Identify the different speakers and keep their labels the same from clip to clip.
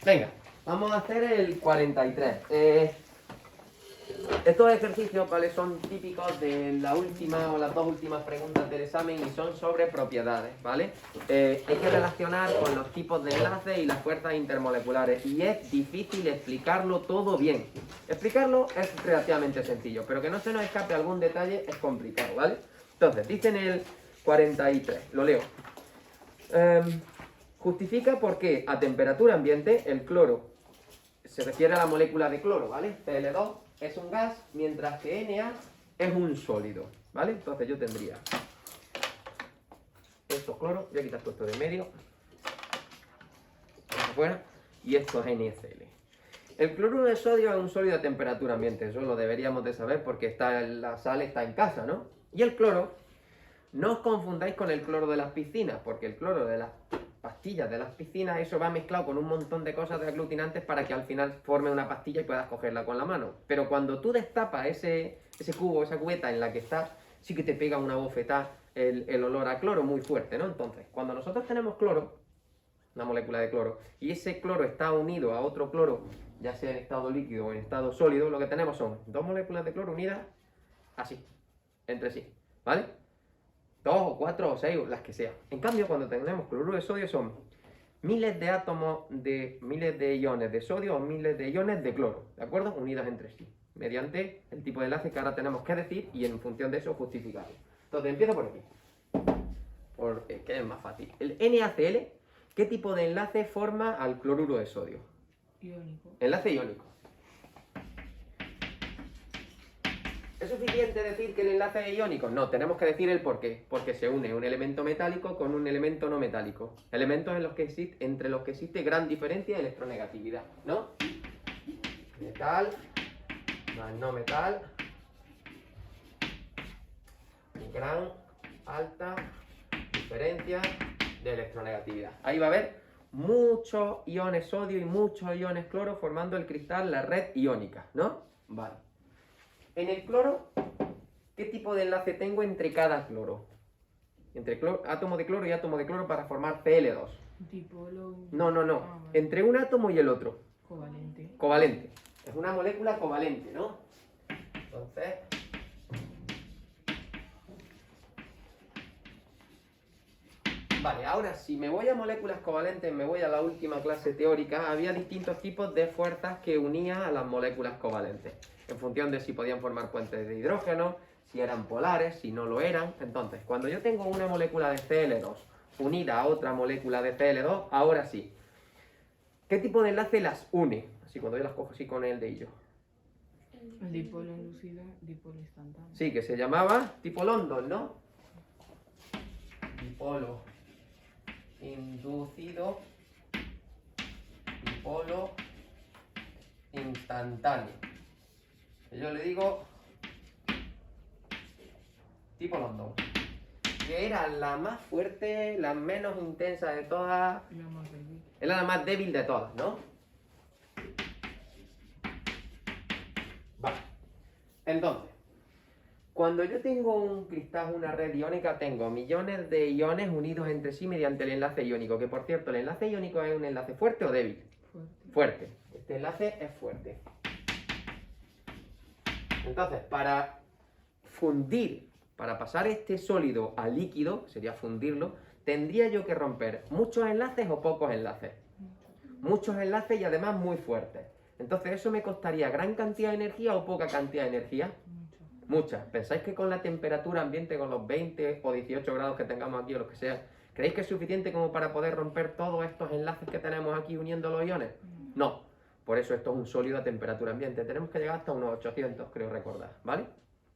Speaker 1: Venga, vamos a hacer el 43. Estos ejercicios, ¿vale? Son típicos de la última o las dos últimas preguntas del examen y son sobre propiedades, ¿vale? Hay que relacionar con los tipos de enlaces y las fuerzas intermoleculares y es difícil explicarlo todo bien. Explicarlo es relativamente sencillo, pero que no se nos escape algún detalle es complicado, ¿vale? Entonces, dice en el 43, lo leo. Justifica por qué a temperatura ambiente el cloro, se refiere a la molécula de cloro, ¿vale? Cl2 es un gas, mientras que Na es un sólido, ¿vale? Entonces yo tendría esto es cloro, voy a quitar todo esto de medio, esto afuera, y esto es NaCl. El cloruro de sodio es un sólido a temperatura ambiente, eso lo deberíamos de saber porque la sal está en casa, ¿no? Y el cloro, no os confundáis con el cloro de las piscinas, porque el cloro de las pastillas de las piscinas, eso va mezclado con un montón de cosas de aglutinantes para que al final forme una pastilla y puedas cogerla con la mano. Pero cuando tú destapas ese cubo, esa cubeta en la que estás, sí que te pega una bofetada el olor a cloro muy fuerte, ¿no? Entonces, cuando nosotros tenemos cloro, una molécula de cloro, y ese cloro está unido a otro cloro, ya sea en estado líquido o en estado sólido, lo que tenemos son dos moléculas de cloro unidas así, entre sí, ¿vale? 2 o 4 o 6, las que sean. En cambio, cuando tenemos cloruro de sodio son miles de átomos de miles de iones de sodio o miles de iones de cloro, ¿de acuerdo? Unidas entre sí, mediante el tipo de enlace que ahora tenemos que decir y en función de eso justificarlo. Entonces, empiezo por aquí, porque es más fácil. El NaCl, ¿qué tipo de enlace forma al cloruro de sodio?
Speaker 2: Iónico.
Speaker 1: Enlace iónico. ¿Es suficiente decir que el enlace es iónico? No, tenemos que decir el por qué. Porque se une un elemento metálico con un elemento no metálico. Elementos entre los que existe gran diferencia de electronegatividad, ¿no? Metal más no metal. Gran, alta diferencia de electronegatividad. Ahí va a haber muchos iones sodio y muchos iones cloro formando el cristal, la red iónica, ¿no? Vale. En el cloro, ¿qué tipo de enlace tengo entre cada cloro? Entre átomo de cloro y átomo de cloro para formar Cl2.
Speaker 2: Dipolo.
Speaker 1: No.
Speaker 2: Vale.
Speaker 1: Entre un átomo y el otro.
Speaker 2: Covalente.
Speaker 1: Covalente. Es una molécula covalente, ¿no? Entonces... Vale, ahora si me voy a moléculas covalentes, me voy a la última clase teórica, había distintos tipos de fuerzas que unían a las moléculas covalentes, en función de si podían formar puentes de hidrógeno, si eran polares, si no lo eran. Entonces, cuando yo tengo una molécula de Cl2 unida a otra molécula de Cl2, ahora sí, ¿qué tipo de enlace las une? Así cuando yo las cojo así con el dedillo.
Speaker 2: El dipolo inducido, dipolo instantáneo.
Speaker 1: Sí, que se llamaba tipo London, ¿no? Dipolo inducido, dipolo instantáneo. Yo le digo tipo London, que era la más fuerte, la menos intensa de todas,
Speaker 2: La más débil.
Speaker 1: era la más débil de todas, ¿no? Vale. Entonces, cuando yo tengo un cristal, una red iónica, tengo millones de iones unidos entre sí mediante el enlace iónico, que por cierto, ¿el enlace iónico es un enlace fuerte o débil?
Speaker 2: Fuerte.
Speaker 1: Fuerte. Este enlace es fuerte. Entonces, para fundir, para pasar este sólido a líquido, sería fundirlo, tendría yo que romper muchos enlaces o pocos enlaces. Muchos enlaces y además muy fuertes. Entonces, ¿eso me costaría gran cantidad de energía o poca cantidad de energía? Muchas. ¿Pensáis que con la temperatura ambiente, con los 20 o 18 grados que tengamos aquí o lo que sea, creéis que es suficiente como para poder romper todos estos enlaces que tenemos aquí uniendo los iones? No. Por eso esto es un sólido a temperatura ambiente. Tenemos que llegar hasta unos 800, creo recordar, ¿vale?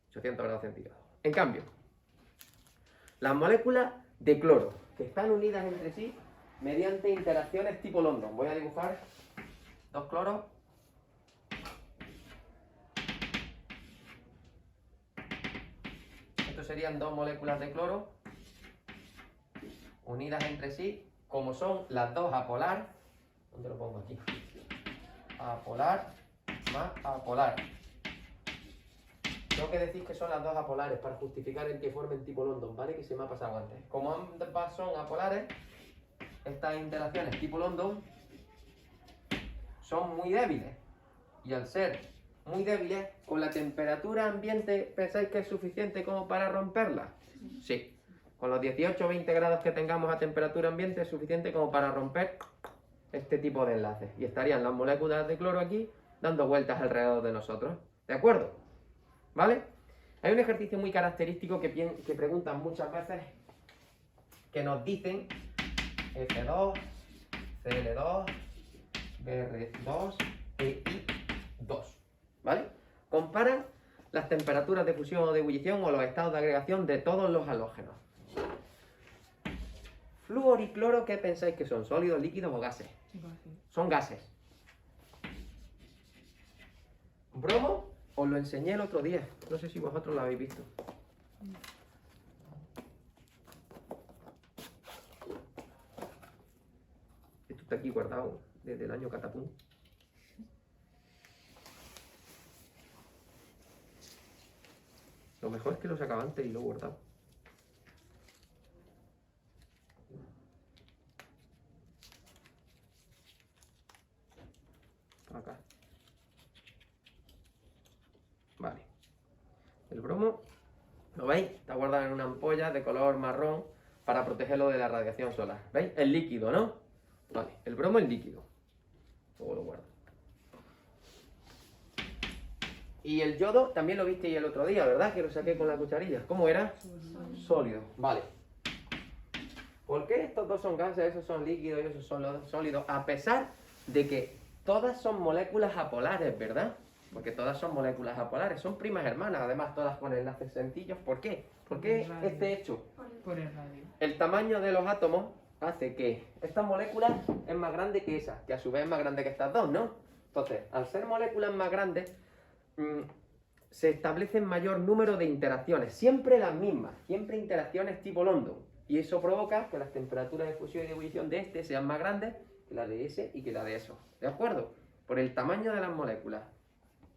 Speaker 1: 800 grados centígrados. En cambio, las moléculas de cloro, que están unidas entre sí mediante interacciones tipo London. Voy a dibujar dos cloros. Estos serían dos moléculas de cloro unidas entre sí, como son las dos apolar. ¿Dónde lo pongo aquí? Apolar más apolar. Tengo que decir que son las dos apolares para justificar el que formen tipo London, ¿vale? Que se me ha pasado antes. Como ambas son apolares, estas interacciones tipo London son muy débiles. Y al ser muy débiles, con la temperatura ambiente, ¿pensáis que es suficiente como para romperla? Sí. Con los 18 o 20 grados que tengamos a temperatura ambiente es suficiente como para romper este tipo de enlaces. Y estarían las moléculas de cloro aquí dando vueltas alrededor de nosotros. ¿De acuerdo? ¿Vale? Hay un ejercicio muy característico que preguntan muchas veces, que nos dicen F2, Cl2, Br2 e I2. ¿Vale? Comparan las temperaturas de fusión o de ebullición o los estados de agregación de todos los halógenos. Flúor y cloro, ¿qué pensáis que son? ¿Sólidos, líquidos o gases?
Speaker 2: Gases.
Speaker 1: Son gases. Bromo, os lo enseñé el otro día. No sé si vosotros lo habéis visto. Esto está aquí guardado desde el año catapum. Lo mejor es que lo sacaba antes y lo he guardado. Acá. Vale. El bromo, ¿lo veis? Está guardado en una ampolla de color marrón para protegerlo de la radiación solar. ¿Veis? Es líquido, ¿no? Vale, el bromo es líquido. Luego lo guardo. Y el yodo también lo visteis el otro día, ¿verdad? Que lo saqué con la cucharilla. ¿Cómo era? Sólido. Vale. ¿Por qué estos dos son gases, esos son líquidos y esos son sólidos? A pesar de que todas son moléculas apolares, ¿verdad? Porque todas son moléculas apolares, son primas hermanas, además todas con enlaces sencillos. ¿Por qué? ¿Por qué este hecho?
Speaker 2: Por el radio.
Speaker 1: El tamaño de los átomos hace que esta molécula es más grande que esa, que a su vez es más grande que estas dos, ¿no? Entonces, al ser moléculas más grandes, se establecen mayor número de interacciones, siempre las mismas, siempre interacciones tipo London. Y eso provoca que las temperaturas de fusión y de ebullición de este sean más grandes que la de ese y que la de eso. ¿De acuerdo? Por el tamaño de las moléculas.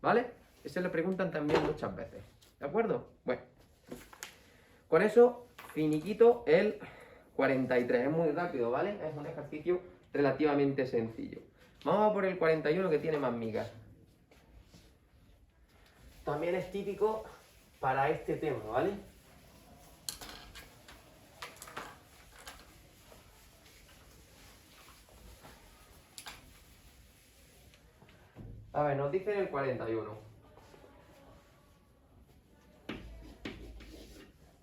Speaker 1: ¿Vale? Eso le preguntan también muchas veces. ¿De acuerdo? Bueno. Con eso, finiquito el 43. Es muy rápido, ¿vale? Es un ejercicio relativamente sencillo. Vamos a por el 41 que tiene más migas. También es típico para este tema, ¿vale? A ver, nos dicen el 41.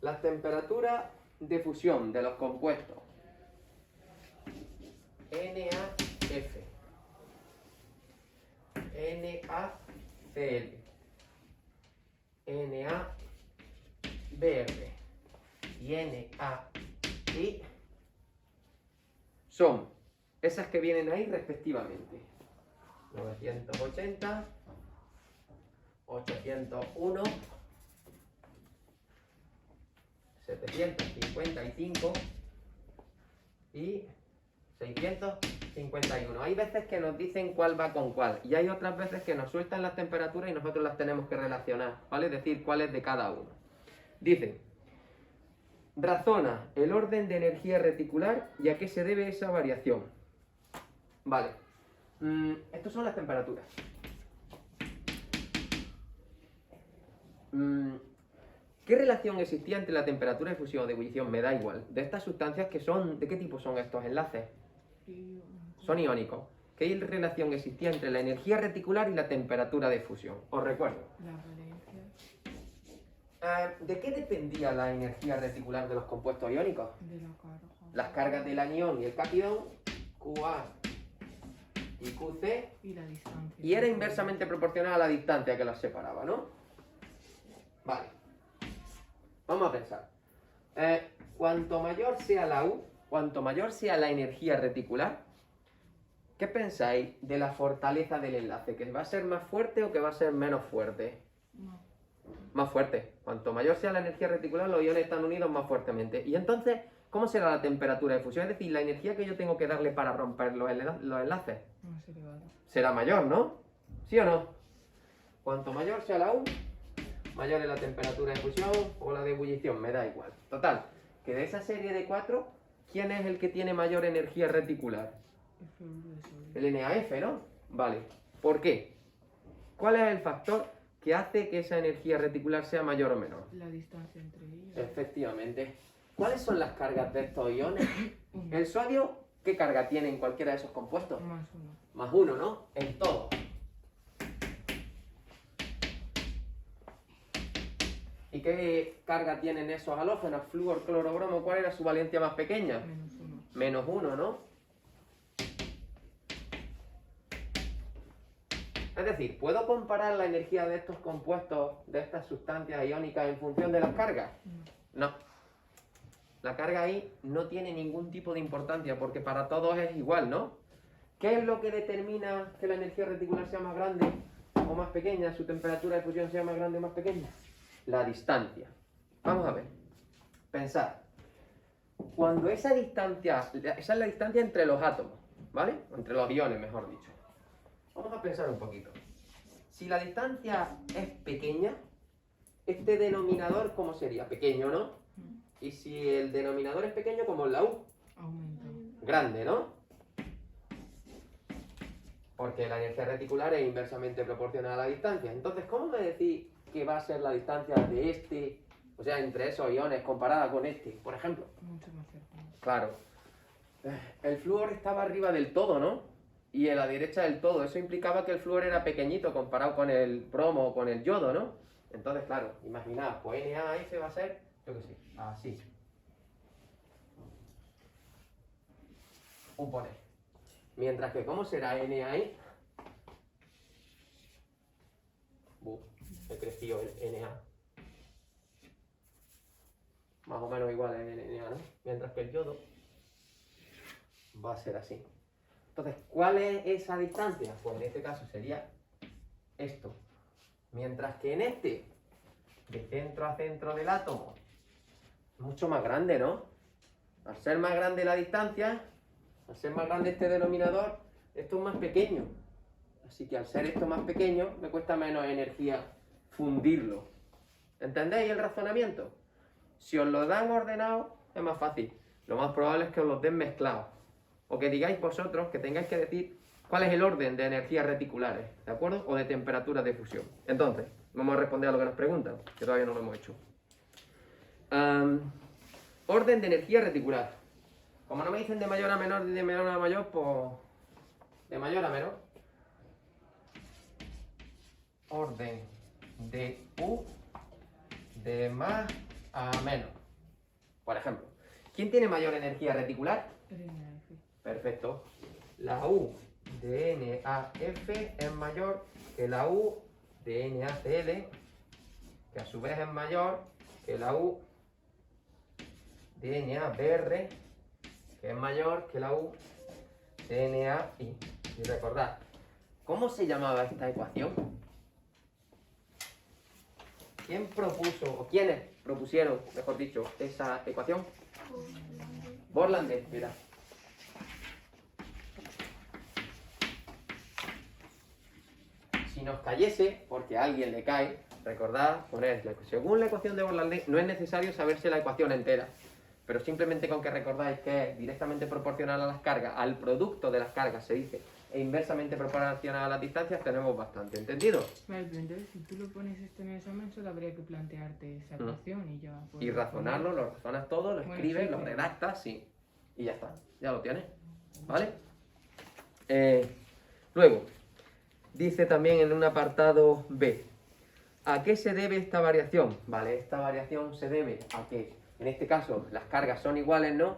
Speaker 1: La temperatura de fusión de los compuestos NaF, NaCl, NaBr y NaI son esas que vienen ahí respectivamente. 980, 801, 755 y 651. Hay veces que nos dicen cuál va con cuál y hay otras veces que nos sueltan las temperaturas y nosotros las tenemos que relacionar, ¿vale? Es decir, cuál es de cada uno. Dicen, razona el orden de energía reticular y a qué se debe esa variación. Vale. Estas son las temperaturas. ¿Qué relación existía entre la temperatura de fusión o de ebullición? Me da igual. De estas sustancias que son... ¿De qué tipo son estos enlaces? Son iónicos. ¿Qué relación existía entre la energía reticular y la temperatura de fusión? Os recuerdo.
Speaker 2: La valencia.
Speaker 1: ¿De qué dependía la energía reticular de los compuestos iónicos?
Speaker 2: De la carga.
Speaker 1: Las cargas del anión y el cationón, QA y QC,
Speaker 2: Y la distancia.
Speaker 1: y era inversamente proporcional a la distancia que las separaba, ¿no? Vale. Vamos a pensar. Cuanto mayor sea la U, cuanto mayor sea la energía reticular, ¿qué pensáis de la fortaleza del enlace? ¿Que va a ser más fuerte o que va a ser menos fuerte?
Speaker 2: No.
Speaker 1: Más fuerte. Cuanto mayor sea la energía reticular, los iones están unidos más fuertemente. Y entonces, ¿cómo será la temperatura de fusión? Es decir, la energía que yo tengo que darle para romper los enlaces.
Speaker 2: Más elevado.
Speaker 1: Será mayor, ¿no? ¿Sí o no? Cuanto mayor sea la U, mayor es la temperatura de fusión o la de ebullición, me da igual. Total, que de esa serie de 4, ¿quién es el que tiene mayor energía reticular?
Speaker 2: El fluoruro de sodio.
Speaker 1: El NaF, ¿no? Vale. ¿Por qué? ¿Cuál es el factor que hace que esa energía reticular sea mayor o menor?
Speaker 2: La distancia entre ellos.
Speaker 1: Efectivamente. ¿Cuáles son las cargas de estos iones?
Speaker 2: Uno.
Speaker 1: El sodio, ¿qué carga tiene en cualquiera de esos compuestos?
Speaker 2: Más uno.
Speaker 1: Más uno, ¿no? En todo. ¿Y qué carga tienen esos halógenos? Flúor, cloro, bromo. ¿Cuál era su valencia más pequeña?
Speaker 2: Menos uno.
Speaker 1: Menos uno, ¿no? Es decir, ¿puedo comparar la energía de estos compuestos, de estas sustancias iónicas en función de las cargas?
Speaker 2: No.
Speaker 1: No. La carga ahí no tiene ningún tipo de importancia porque para todos es igual, ¿no? ¿Qué es lo que determina que la energía reticular sea más grande o más pequeña, su temperatura de fusión sea más grande o más pequeña? La distancia. Vamos a ver. Pensad. Cuando esa distancia, esa es la distancia entre los átomos, ¿vale? Entre los iones, mejor dicho. Vamos a pensar un poquito. Si la distancia es pequeña, este denominador, ¿cómo sería? Pequeño, ¿no? Y si el denominador es pequeño, como la U,
Speaker 2: Aumenta.
Speaker 1: grande, ¿no? Porque la energía reticular es inversamente proporcional a la distancia. Entonces, ¿cómo me decís que va a ser la distancia de este, o sea, entre esos iones comparada con este, por ejemplo?
Speaker 2: Mucho más cercano.
Speaker 1: Claro. El flúor estaba arriba del todo, ¿no? Y a la derecha del todo. Eso implicaba que el flúor era pequeñito comparado con el bromo o con el yodo, ¿no? Entonces, claro, imaginad, pues NaF va a ser, yo qué sé, así. Un poner. Mientras que, ¿cómo será NaI? He crecido el Na. Más o menos igual el Na, ¿no? Mientras que el yodo va a ser así. Entonces, ¿cuál es esa distancia? Pues en este caso sería esto. Mientras que en este, de centro a centro del átomo, mucho más grande, ¿no? Al ser más grande la distancia, al ser más grande este denominador, esto es más pequeño. Así que al ser esto más pequeño, me cuesta menos energía fundirlo. ¿Entendéis el razonamiento? Si os lo dan ordenado, es más fácil. Lo más probable es que os los den mezclados. O que digáis vosotros, que tengáis que decir cuál es el orden de energías reticulares, ¿de acuerdo? O de temperaturas de fusión. Entonces, vamos a responder a lo que nos preguntan, que todavía no lo hemos hecho. Orden de energía reticular. Como no me dicen de mayor a menor ni de menor a mayor, pues de mayor a menor. Orden de U de más a menos. Por ejemplo, ¿quién tiene mayor energía reticular?
Speaker 2: NaF.
Speaker 1: Perfecto. La U de NaF es mayor que la U de NaCl, que a su vez es mayor que la U de NaBr, que es mayor que la U de NaI. Y recordad, ¿cómo se llamaba esta ecuación? ¿Quién propuso, o quiénes propusieron, mejor dicho, esa ecuación? Borlandés, mira. Si nos cayese, porque a alguien le cae, recordad, poner, según la ecuación de Borlandés, no es necesario saberse la ecuación entera, pero simplemente con que recordáis que es directamente proporcional a las cargas, al producto de las cargas se dice, e inversamente proporcional a las distancias, tenemos bastante, ¿entendido?
Speaker 2: Vale, pero entonces si tú lo pones esto en el examen, solo habría que plantearte esa ecuación y ya. puedes
Speaker 1: Y razonarlo, lo razonas todo, lo
Speaker 2: Bueno,
Speaker 1: escribes,
Speaker 2: sí,
Speaker 1: lo
Speaker 2: pero-
Speaker 1: redactas, sí, y ya está, ya lo tienes, ¿vale? Luego, dice también en un apartado B, ¿a qué se debe esta variación? Vale, esta variación se debe a que, en este caso, las cargas son iguales, ¿no?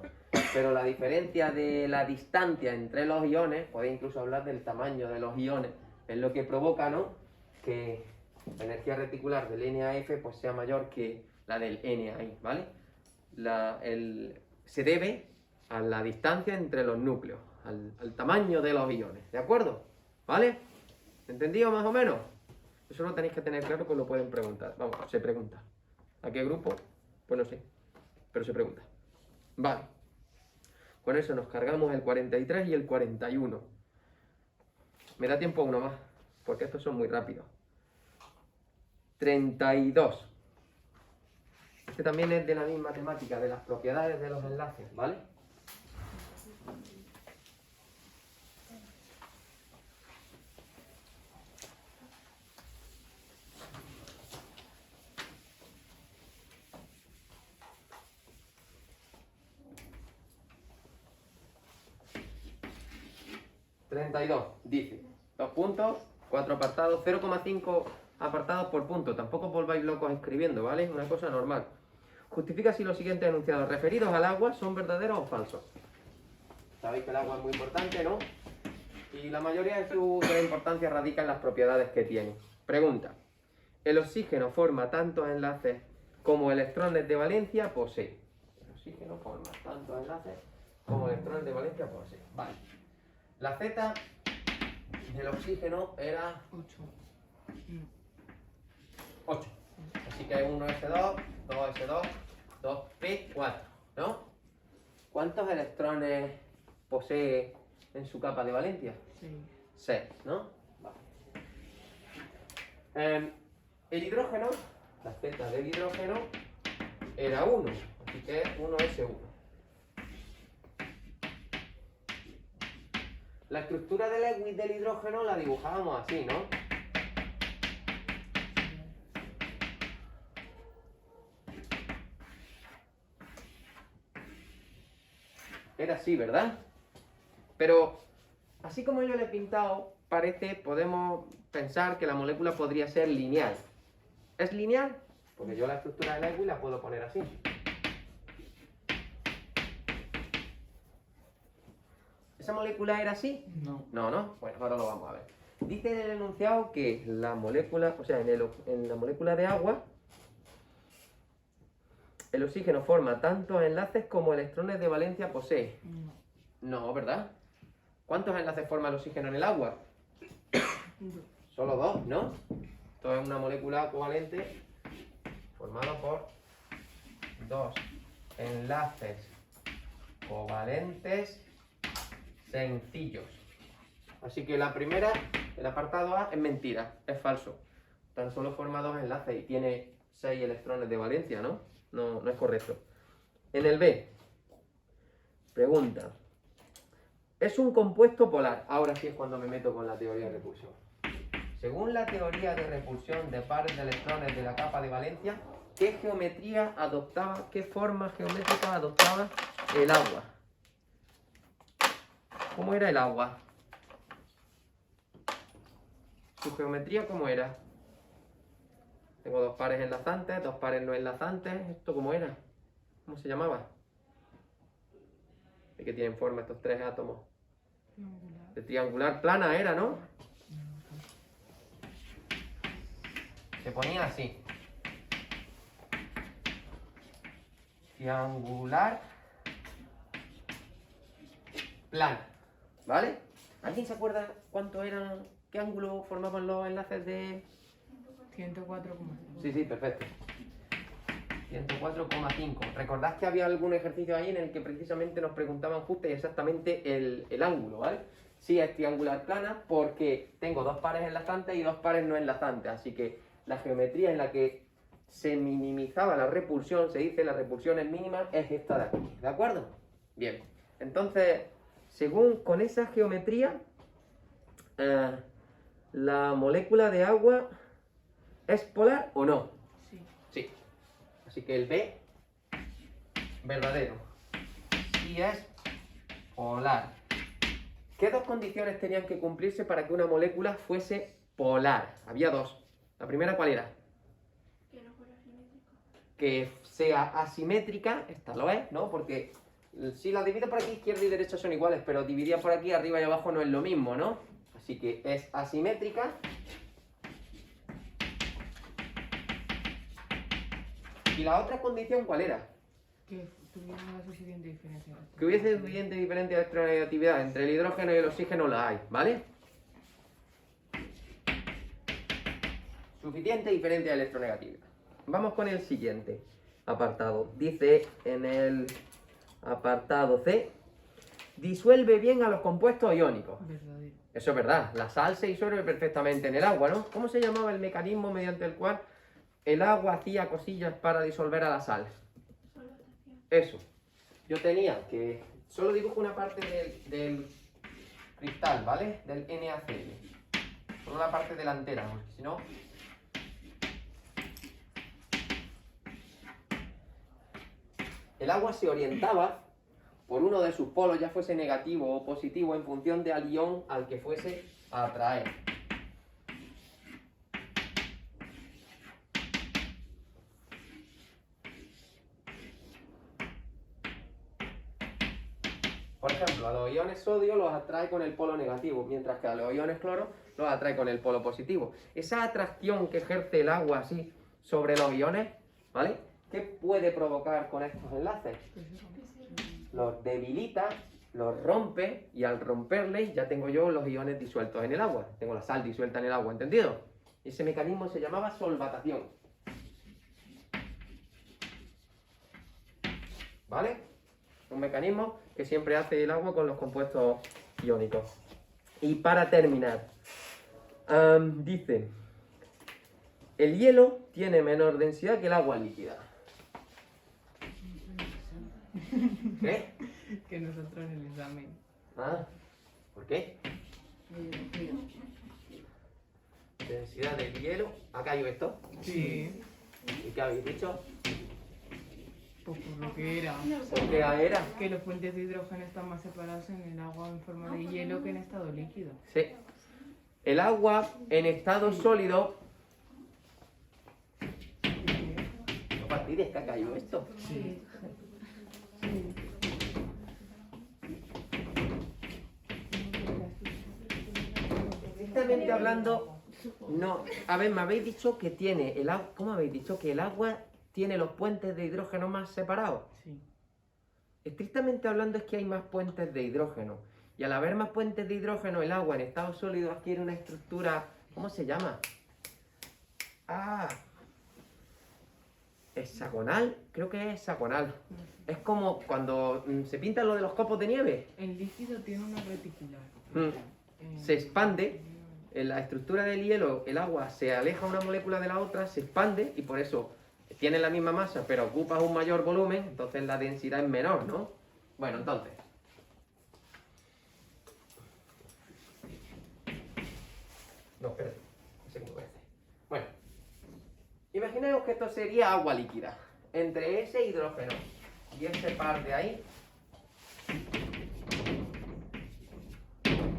Speaker 1: Pero la diferencia de la distancia entre los iones, podéis incluso hablar del tamaño de los iones, es lo que provoca, ¿no? Que la energía reticular del NaF pues sea mayor que la del NaI, ¿vale? Se debe a la distancia entre los núcleos, al tamaño de los iones, ¿de acuerdo? ¿Vale? ¿Entendido más o menos? Eso lo tenéis que tener claro, pues lo pueden preguntar. Vamos, se pregunta. ¿A qué grupo? Pues no sé, pero se pregunta. Vale. Con eso nos cargamos el 43 y el 41. Me da tiempo uno más, porque estos son muy rápidos. 32. Este también es de la misma temática, de las propiedades de los enlaces, ¿vale? 32, dice. 2 puntos, 4 apartados, 0,5 apartados por punto. Tampoco os volváis locos escribiendo, ¿vale? Es una cosa normal. Justifica si los siguientes enunciados referidos al agua son verdaderos o falsos. Sabéis que el agua es muy importante, ¿no? Y la mayoría de la importancia radica en las propiedades que tiene. Pregunta. El oxígeno forma tantos enlaces como electrones de valencia posee. El oxígeno forma tantos enlaces como electrones de valencia posee. Vale. La Z del oxígeno era
Speaker 2: 8.
Speaker 1: 8. Así que 1s2, 2s2, 2p4, ¿no? ¿Cuántos electrones posee en su capa de valencia?
Speaker 2: 6.
Speaker 1: 6, ¿no? Vale. El hidrógeno, la Z del hidrógeno, era 1, así que es 1s1. La estructura del Lewis del hidrógeno la dibujábamos así, ¿no? Era así, ¿verdad? Pero, así como yo le he pintado, podemos pensar que la molécula podría ser lineal. ¿Es lineal? Porque yo la estructura del Lewis la puedo poner así. ¿Esa molécula era así?
Speaker 2: No.
Speaker 1: No, ¿no? Bueno, ahora lo vamos a ver. Dice en el enunciado que la molécula, o sea, en la molécula de agua, el oxígeno forma tantos enlaces como electrones de valencia posee.
Speaker 2: No.
Speaker 1: No, ¿verdad? ¿Cuántos enlaces forma el oxígeno en el agua?
Speaker 2: 2.
Speaker 1: Solo 2, ¿no? Esto es una molécula covalente formada por 2 enlaces covalentes sencillos. Así que la primera, el apartado A, es mentira, es falso. Tan solo forma 2 enlaces y tiene 6 electrones de valencia, ¿no? No es correcto. En el B, pregunta. Es un compuesto polar. Ahora sí es cuando me meto con la teoría de repulsión. Según la teoría de repulsión de pares de electrones de la capa de valencia, ¿qué geometría adoptaba, qué forma geométrica adoptaba el agua? ¿Cómo era el agua? ¿Su geometría cómo era? Tengo 2 pares enlazantes, 2 pares no enlazantes. ¿Esto cómo era? ¿Cómo se llamaba? ¿De qué tienen forma estos 3 átomos?
Speaker 2: Triangular.
Speaker 1: De triangular plana era, ¿no? Se ponía así. Triangular plana. ¿Vale? ¿Alguien se acuerda cuánto eran, qué ángulo formaban los enlaces de...?
Speaker 2: 104,5.
Speaker 1: Sí, perfecto. 104,5. ¿Recordás que había algún ejercicio ahí en el que precisamente nos preguntaban justo y exactamente el ángulo, ¿vale? Sí, es triangular plana porque tengo 2 pares enlazantes y 2 pares no enlazantes. Así que la geometría en la que se minimizaba la repulsión, se dice la repulsión es mínima, es esta de aquí. ¿De acuerdo? Bien. Entonces, con esa geometría, la molécula de agua ¿es polar o no?
Speaker 2: Sí.
Speaker 1: Sí. Así que el B, verdadero. Sí es polar. ¿Qué 2 condiciones tenían que cumplirse para que una molécula fuese polar? Había 2. La primera, ¿cuál era?
Speaker 3: Que no fuera simétrico.
Speaker 1: Que sea asimétrica, esta lo es, ¿no? Porque si la divido por aquí, izquierda y derecha son iguales, pero dividida por aquí, arriba y abajo no es lo mismo, ¿no? Así que es asimétrica. ¿Y la otra condición cuál era?
Speaker 2: Que tuviera la suficiente diferencia.
Speaker 1: Que hubiese suficiente diferencia de electronegatividad entre el hidrógeno y el oxígeno, la hay, ¿vale? Suficiente diferencia de electronegatividad. Vamos con el siguiente apartado. Dice en el apartado C, disuelve bien a los compuestos iónicos.
Speaker 2: Verdadero.
Speaker 1: Eso es verdad, la sal se disuelve perfectamente en el agua, ¿no? ¿Cómo se llamaba el mecanismo mediante el cual el agua hacía cosillas para disolver a la sal?
Speaker 3: Solatación.
Speaker 1: Eso. Yo tenía que... Solo dibujo una parte del cristal, ¿vale? Del NaCl. Solo la parte delantera, porque si no... El agua se orientaba por uno de sus polos, ya fuese negativo o positivo, en función del ion al que fuese a atraer. Por ejemplo, a los iones sodio los atrae con el polo negativo, mientras que a los iones cloro los atrae con el polo positivo. Esa atracción que ejerce el agua así sobre los iones, ¿vale? ¿Qué puede provocar con estos enlaces? Los debilita, los rompe, y al romperles ya tengo yo los iones disueltos en el agua. Tengo la sal disuelta en el agua, ¿entendido? Ese mecanismo se llamaba solvatación. ¿Vale? Un mecanismo que siempre hace el agua con los compuestos iónicos. Y para terminar, dice, el hielo tiene menor densidad que el agua líquida. ¿Qué?
Speaker 2: Que nosotros en el examen.
Speaker 1: Ah, ¿por qué? Densidad del hielo. ¿Ha caído esto?
Speaker 2: Sí.
Speaker 1: ¿Y qué habéis dicho?
Speaker 2: Pues por lo que era.
Speaker 1: ¿Por qué era?
Speaker 2: Que los puentes de hidrógeno están más separados en el agua en forma de hielo que en estado líquido.
Speaker 1: Sí. El agua en estado sólido. No fastidies, que ha caído esto.
Speaker 2: Sí.
Speaker 1: Estrictamente hablando, no. A ver, me habéis dicho que tiene el agua. ¿Cómo habéis dicho? Que el agua tiene los puentes de hidrógeno más separados.
Speaker 2: Sí.
Speaker 1: Estrictamente hablando es que hay más puentes de hidrógeno. Y al haber más puentes de hidrógeno, el agua en estado sólido adquiere una estructura. ¿Cómo se llama? Ah. Hexagonal. Creo que es hexagonal. Es como cuando se pintan lo de los copos de nieve.
Speaker 2: El líquido tiene una reticular.
Speaker 1: Se expande. En la estructura del hielo, el agua se aleja una molécula de la otra, se expande y por eso tiene la misma masa, pero ocupa un mayor volumen, entonces la densidad es menor, ¿no? Bueno, entonces. No, espérate. No sé cómo parece. Bueno. Imaginaos que esto sería agua líquida. Entre ese hidrógeno y ese par de ahí,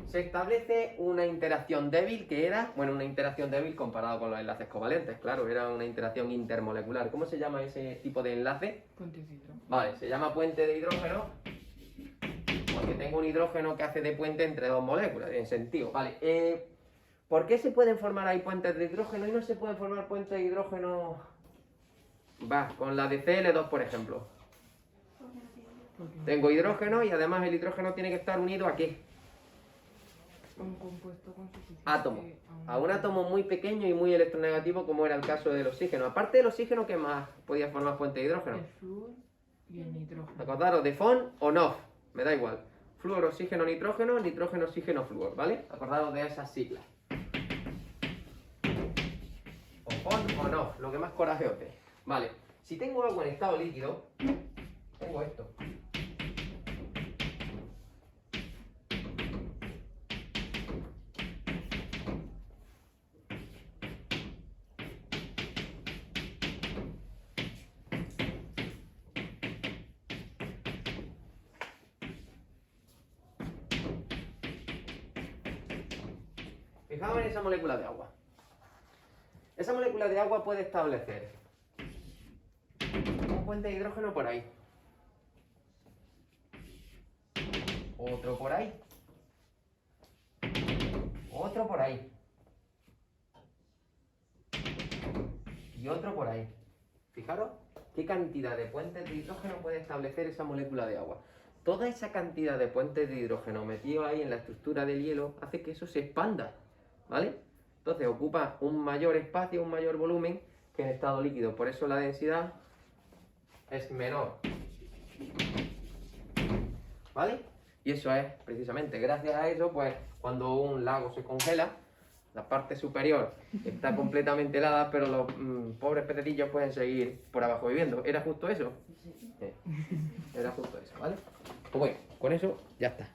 Speaker 1: se establece una interacción débil que era, bueno, una interacción débil comparado con los enlaces covalentes, claro, era una interacción intermolecular. ¿Cómo se llama ese tipo de enlace?
Speaker 2: Puentes de hidrógeno.
Speaker 1: Vale, se llama puente de hidrógeno porque tengo un hidrógeno que hace de puente entre dos moléculas, en sentido. Vale, ¿por qué se pueden formar ahí puentes de hidrógeno y no se pueden formar puentes de hidrógeno? Con la de Cl2, por ejemplo. Tengo hidrógeno y además el hidrógeno tiene que estar unido ¿a qué?
Speaker 2: Un compuesto con suficiente
Speaker 1: Átomo. A un átomo muy pequeño y muy electronegativo, como era el caso del oxígeno. Aparte del oxígeno, ¿qué más podía formar puente de hidrógeno?
Speaker 2: El flúor y el nitrógeno.
Speaker 1: Acordaros, de FON o NOF, me da igual. Flúor, oxígeno, nitrógeno, nitrógeno, oxígeno, flúor, ¿vale? Acordaros de esas siglas. O FON o NOF, lo que más coraje os dé. Vale, si tengo agua en estado líquido, tengo esto. Fijaos en esa molécula de agua. Esa molécula de agua puede establecer un puente de hidrógeno por ahí. Otro por ahí. Otro por ahí. Y otro por ahí. Fijaros qué cantidad de puentes de hidrógeno puede establecer esa molécula de agua. Toda esa cantidad de puentes de hidrógeno metido ahí en la estructura del hielo hace que eso se expanda, ¿vale? Entonces ocupa un mayor espacio, un mayor volumen que en estado líquido. Por eso la densidad es menor, ¿vale? Y eso es precisamente gracias a eso, pues cuando un lago se congela, la parte superior está completamente helada, pero los pobres pececillos pueden seguir por abajo viviendo. ¿Era justo eso? Sí. Era justo eso, ¿vale? Pues bueno, con eso ya está.